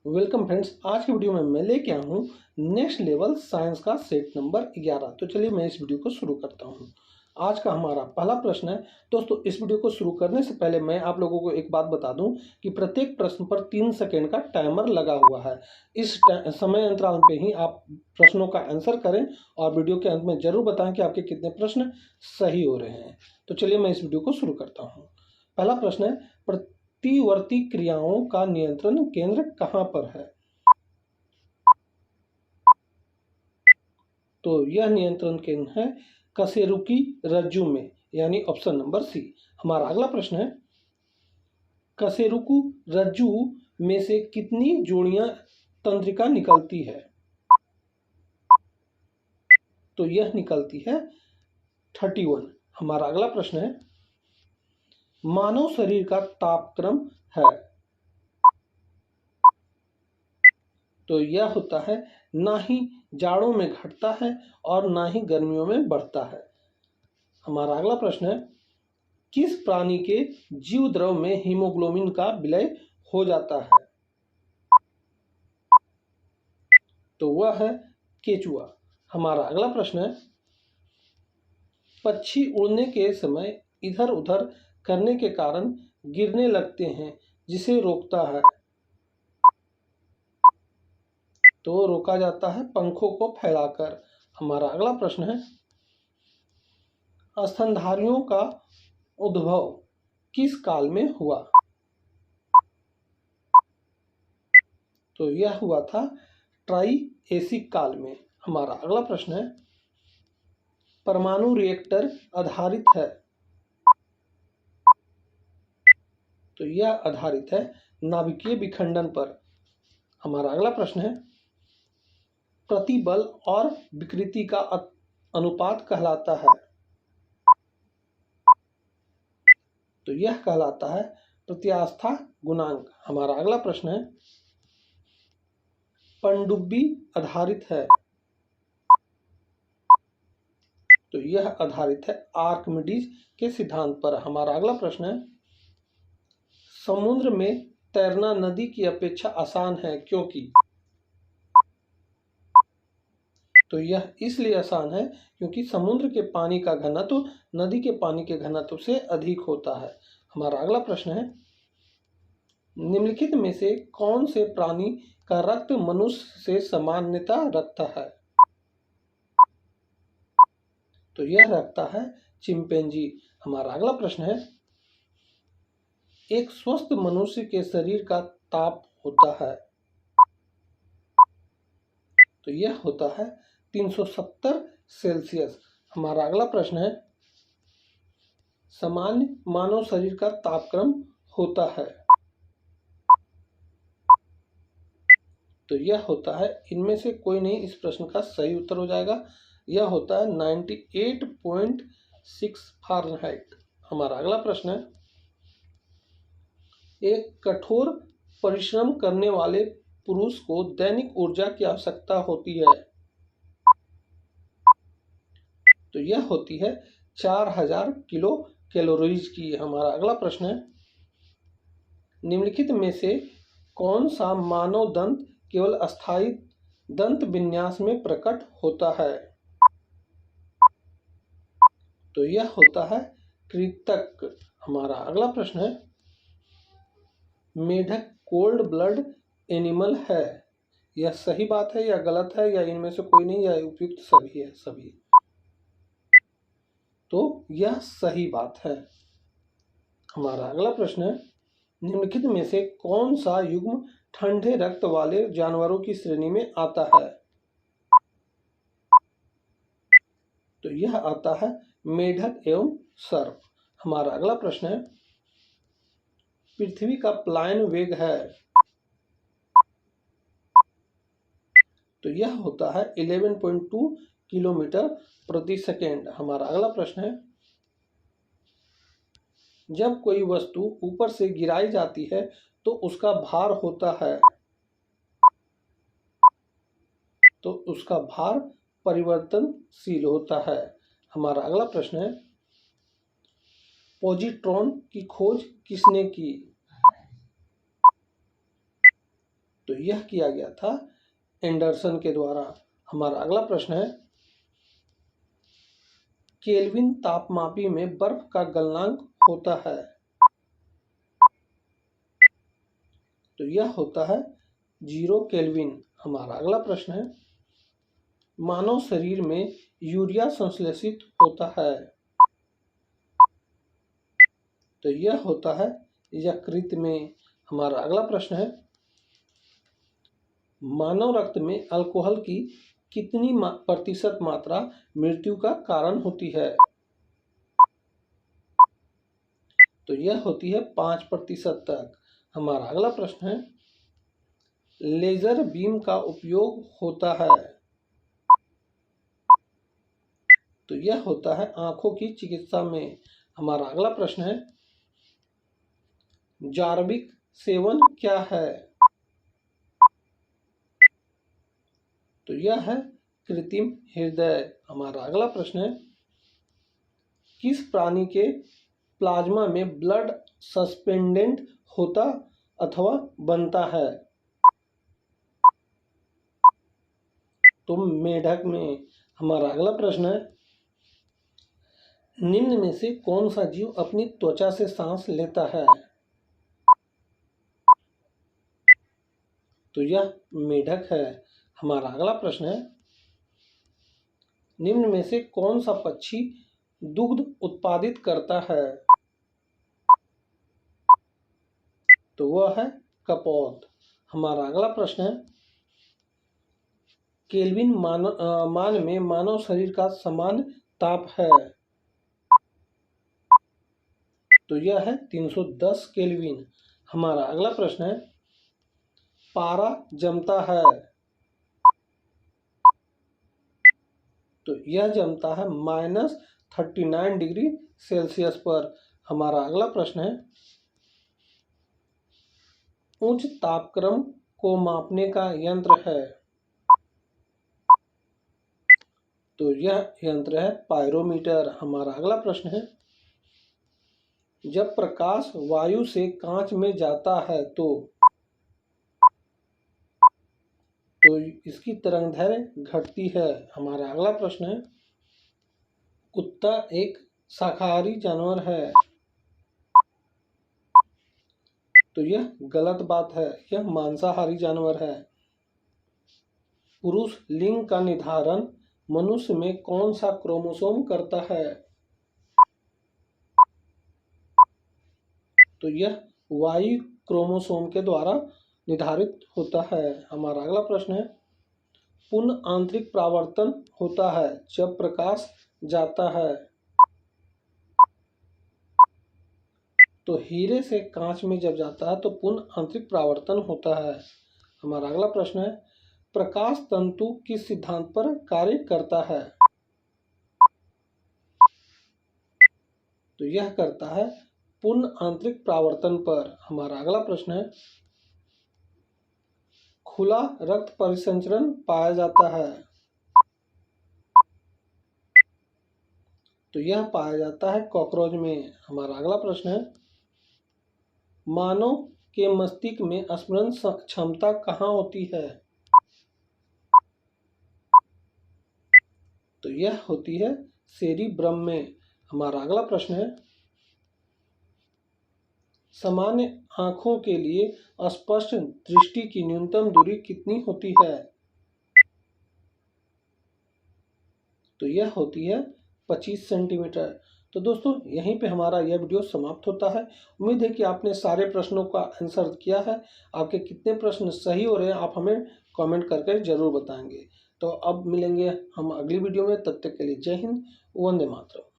Welcome friends, आज की video में मैं लेके आया हूँ नेक्स्ट लेवल साइंस का सेट नंबर 11। तो चलिए मैं इस वीडियो को शुरू करता हूँ। आज का हमारा पहला प्रश्न है। दोस्तों, इस वीडियो को शुरू करने से पहले मैं आप लोगों को एक बात बता दूं कि प्रत्येक प्रश्न पर 3 सेकेंड का टाइमर लगा हुआ है। इस समय अंतराल पे ही आप प्रश्नों का आंसर करें और वीडियो के अंत में जरूर बताएं कि आपके कितने प्रश्न सही हो रहे हैं। तो चलिए मैं इस वीडियो को शुरू करता हूँ। पहला प्रश्न है, प्रतिवर्ती क्रियाओं का नियंत्रण केंद्र कहाँ पर है? तो यह नियंत्रण केंद्र है कशेरुकी रज्जु में, यानी ऑप्शन नंबर सी। हमारा अगला प्रश्न है, कशेरुकी रज्जु में से कितनी जोड़ियां तंत्रिका निकलती है? तो यह निकलती है 31। हमारा अगला प्रश्न है, मानव शरीर का तापक्रम है? तो यह होता है ना ही जाड़ों में घटता है और ना ही गर्मियों में बढ़ता है। हमारा अगला प्रश्न है, किस प्राणी के जीव द्रव में हीमोग्लोबिन का विलय हो जाता है? तो वह है केचुआ। हमारा अगला प्रश्न है, पक्षी उड़ने के समय इधर उधर करने के कारण गिरने लगते हैं, जिसे रोकता है? तो रोका जाता है पंखों को फैलाकर। हमारा अगला प्रश्न है, स्तनधारियों का उद्भव किस काल में हुआ? तो यह हुआ था ट्राइएसिक काल में। हमारा अगला प्रश्न है, परमाणु रिएक्टर आधारित है? तो यह आधारित है नाभिकीय विखंडन पर। हमारा अगला प्रश्न है, प्रतिबल और विकृति का अनुपात कहलाता है? तो यह कहलाता है प्रत्यास्था गुणांक। हमारा अगला प्रश्न है, पनडुब्बी आधारित है? तो यह आधारित है आर्किमिडीज के सिद्धांत पर। हमारा अगला प्रश्न है, समुद्र में तैरना नदी की अपेक्षा आसान है क्योंकि? तो यह इसलिए आसान है क्योंकि समुद्र के पानी का घनत्व नदी के पानी के घनत्व से अधिक होता है। हमारा अगला प्रश्न है, निम्नलिखित में से कौन से प्राणी का रक्त मनुष्य से समानता रखता है? तो यह रखता है चिंपैंजी। हमारा अगला प्रश्न है, एक स्वस्थ मनुष्य के शरीर का ताप होता है? तो यह होता है 370 सेल्सियस। हमारा अगला प्रश्न है, सामान्य मानव शरीर का तापक्रम होता है? तो यह होता है, इनमें से कोई नहीं इस प्रश्न का सही उत्तर हो जाएगा। यह होता है 98.6 फ़ारेनहाइट। हमारा अगला प्रश्न है, एक कठोर परिश्रम करने वाले पुरुष को दैनिक ऊर्जा की आवश्यकता होती है? तो यह होती है 4000 किलो कैलोरीज की। हमारा अगला प्रश्न है, निम्नलिखित में से कौन सा मानव दंत केवल अस्थायी दंत विन्यास में प्रकट होता है? तो यह होता है कृंतक। हमारा अगला प्रश्न है, मेढक कोल्ड ब्लड एनिमल है? यह सही बात है या गलत है या इनमें से कोई नहीं या उपयुक्त सभी है? सभी। तो यह सही बात है। हमारा अगला प्रश्न है, निम्नलिखित में से कौन सा युग्म ठंडे रक्त वाले जानवरों की श्रेणी में आता है? तो यह आता है मेढक एवं सर्प। हमारा अगला प्रश्न है, पृथ्वी का पलायन वेग है? तो यह होता है 11.2 किलोमीटर प्रति सेकेंड। हमारा अगला प्रश्न है, जब कोई वस्तु ऊपर से गिराई जाती है तो उसका भार होता है? तो उसका भार परिवर्तनशील होता है। हमारा अगला प्रश्न है, पॉजिट्रॉन की खोज किसने की? तो यह किया गया था एंडरसन के द्वारा। हमारा अगला प्रश्न है, केल्विन तापमापी में बर्फ का गलनांक होता है। तो यह होता है 0 केल्विन। हमारा अगला प्रश्न है, मानव शरीर में यूरिया संश्लेषित होता है। तो यह होता है यकृत में। हमारा अगला प्रश्न है, मानव रक्त में अल्कोहल की कितनी प्रतिशत मात्रा मृत्यु का कारण होती है। तो यह होती है 5% तक। हमारा अगला प्रश्न है, लेजर बीम का उपयोग होता है। तो यह होता है आंखों की चिकित्सा में। हमारा अगला प्रश्न है, जार्विक सेवन क्या है। तो यह है कृत्रिम हृदय। हमारा अगला प्रश्न है, किस प्राणी के प्लाज्मा में ब्लड सस्पेंडेंट होता अथवा बनता है। तो मेढक में। हमारा अगला प्रश्न है, निम्न में से कौन सा जीव अपनी त्वचा से सांस लेता है। तो यह मेढक है। हमारा अगला प्रश्न है, निम्न में से कौन सा पक्षी दुग्ध उत्पादित करता है। तो वह है कपोत। हमारा अगला प्रश्न है, केल्विन मान में मानव शरीर का सामान्य ताप है। तो यह है 310 केल्विन। हमारा अगला प्रश्न है, पारा जमता है। तो यह जमता है -39 डिग्री सेल्सियस पर। हमारा अगला प्रश्न है, उच्च तापक्रम को मापने का यंत्र है। तो यह यंत्र है पायरोमीटर। हमारा अगला प्रश्न है, जब प्रकाश वायु से कांच में जाता है तो इसकी तरंगदैर्घ्य घटती है। हमारा अगला प्रश्न है, कुत्ता एक शाकाहारी जानवर है। तो यह गलत बात है, यह मांसाहारी जानवर है। पुरुष लिंग का निर्धारण मनुष्य में कौन सा क्रोमोसोम करता है। तो यह वाई क्रोमोसोम के द्वारा निर्धारित होता है। हमारा अगला प्रश्न है, पूर्ण आंतरिक परावर्तन होता है जब प्रकाश जाता है। तो हीरे से कांच में जब जाता है तो पूर्ण आंतरिक परावर्तन होता है। हमारा अगला प्रश्न है, प्रकाश तंतु किस सिद्धांत पर कार्य करता है। तो यह करता है पूर्ण आंतरिक परावर्तन पर। हमारा अगला प्रश्न है, खुला रक्त परिसंचरण पाया जाता है। तो यह पाया जाता है कॉकरोच में। हमारा अगला प्रश्न है, मानव के मस्तिष्क में स्मरण क्षमता कहाँ होती है। तो यह होती है सेरिब्रम में। हमारा अगला प्रश्न है, सामान्य आंखों के लिए स्पष्ट दृष्टि की न्यूनतम दूरी कितनी होती है। तो यह होती है 25 सेंटीमीटर। तो दोस्तों यहीं पे हमारा यह वीडियो समाप्त होता है। उम्मीद है कि आपने सारे प्रश्नों का आंसर किया है। आपके कितने प्रश्न सही हो रहे हैं आप हमें कमेंट करके जरूर बताएंगे। तो अब मिलेंगे हम अगली वीडियो में, तब तक के लिए जय हिंद, वंदे मातरम।